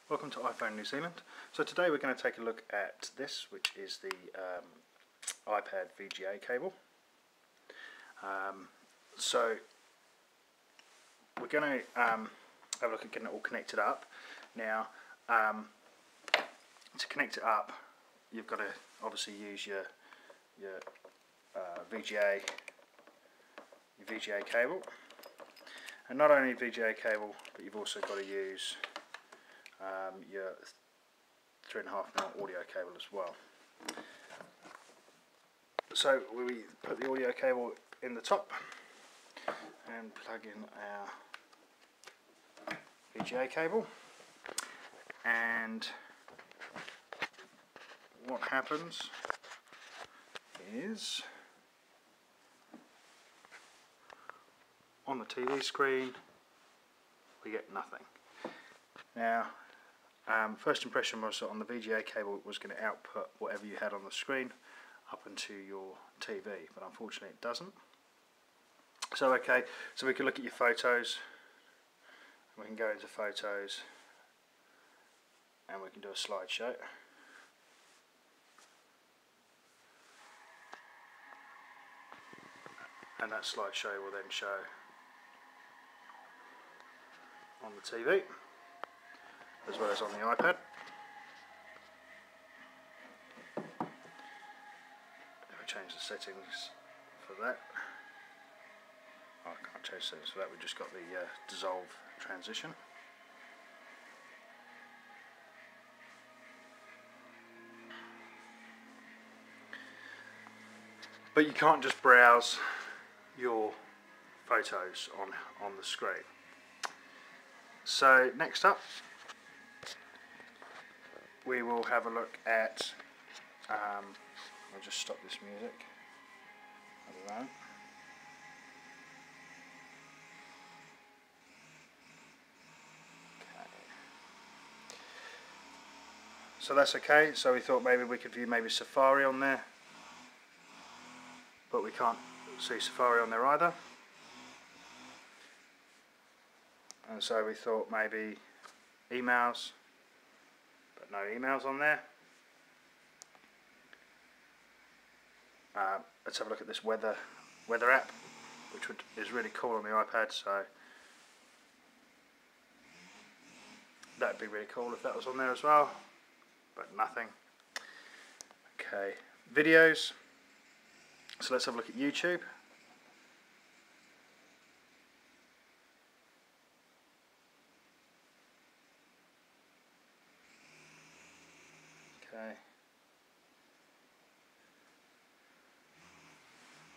Welcome to iPhone New Zealand. So today we're going to take a look at this, which is the iPad VGA cable. So we're going to have a look at getting it all connected up. Now, to connect it up, you've got to obviously use your VGA cable, and not only VGA cable, but you've also got to use your 3.5mm audio cable as well. So we put the audio cable in the top and plug in our VGA cable, and what happens is on the TV screen we get nothing. Now, first impression was that on the VGA cable it was going to output whatever you had on the screen up into your TV, but unfortunately it doesn't. So okay, so we can look at your photos, we can go into photos and we can do a slideshow. And that slideshow will then show on the TV as well as on the iPad. If I change the settings for that, oh, I can't change settings for that, we've just got the dissolve transition. But you can't just browse your photos on the screen. So next up we will have a look at, I'll just stop this music at the moment. Okay. So that's okay, so we thought maybe we could view maybe Safari on there, but we can't see Safari on there either. And so we thought maybe emails, but no emails on there. Let's have a look at this weather app, which is really cool on the iPad, so that would be really cool if that was on there as well, but nothing. Okay, videos. So let's have a look at YouTube. Okay.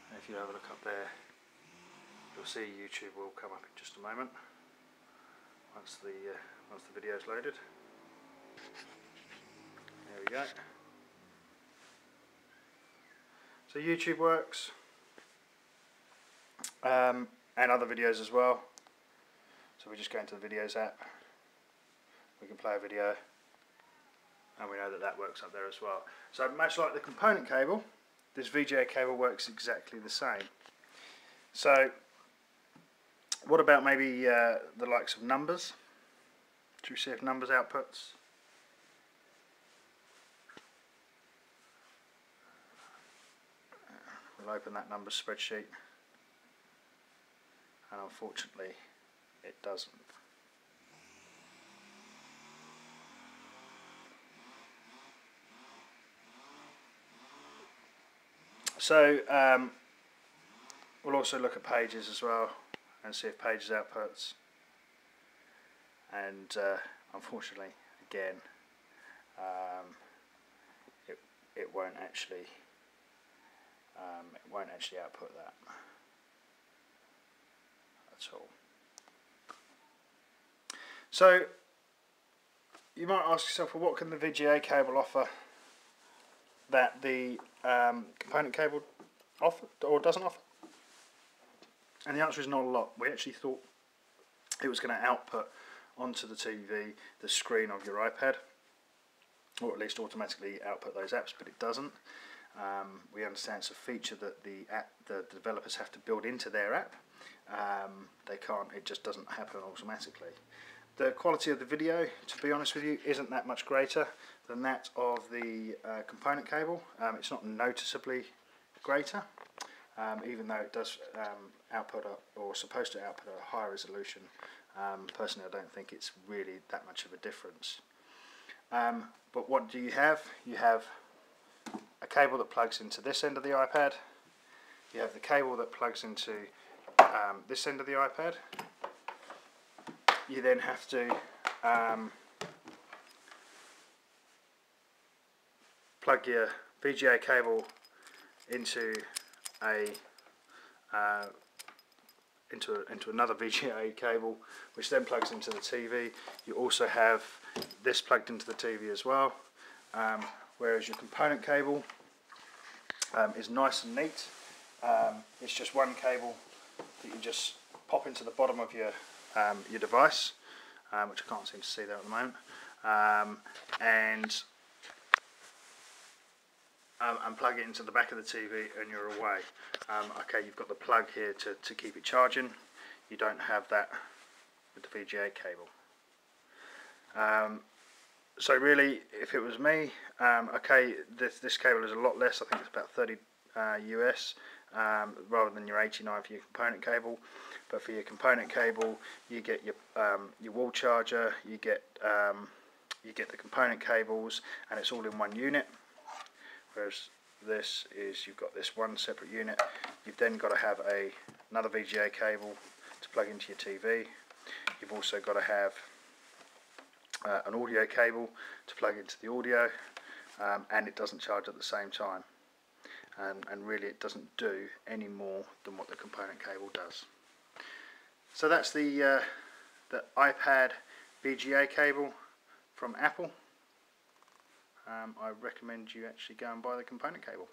And if you have a look up there, you'll see YouTube will come up in just a moment once the video is loaded. There we go. So YouTube works, and other videos as well. So we just go into the videos app, we can play a video, and we know that that works up there as well. So much like the component cable, this VGA cable works exactly the same. So what about maybe the likes of numbers? To receive numbers outputs? We'll open that numbers spreadsheet, and unfortunately it doesn't. So we'll also look at pages as well and see if pages outputs, and unfortunately again it won't actually output that at all. So you might ask yourself, well, what can the VGA cable offer that the component cable offer or doesn't offer? And the answer is not a lot. We actually thought it was going to output onto the TV the screen of your iPad, or at least automatically output those apps, but it doesn't. We understand it's a feature that the developers have to build into their app. They can't, it just doesn't happen automatically. The quality of the video, to be honest with you, isn't that much greater than that of the component cable. It's not noticeably greater, even though it does output or supposed to output a higher resolution. Personally, I don't think it's really that much of a difference. But what do you have? You have a cable that plugs into this end of the iPad. You have the cable that plugs into this end of the iPad. You then have to plug your VGA cable into another VGA cable, which then plugs into the TV. You also have this plugged into the TV as well, whereas your component cable is nice and neat. It's just one cable that you just pop into the bottom of your device, which I can't seem to see there at the moment, and plug it into the back of the TV and you're away. Okay, you've got the plug here to keep it charging. You don't have that with the VGA cable. So really, if it was me, okay, this cable is a lot less. I think it's about 30 US rather than your 89 for your component cable. But for your component cable, you get your wall charger, you get the component cables, and it's all in one unit. Whereas this is, you've got this one separate unit. You've then got to have another VGA cable to plug into your TV. You've also got to have an audio cable to plug into the audio, and it doesn't charge at the same time. And really, it doesn't do any more than what the component cable does. So that's the iPad VGA cable from Apple. I recommend you actually go and buy the component cable.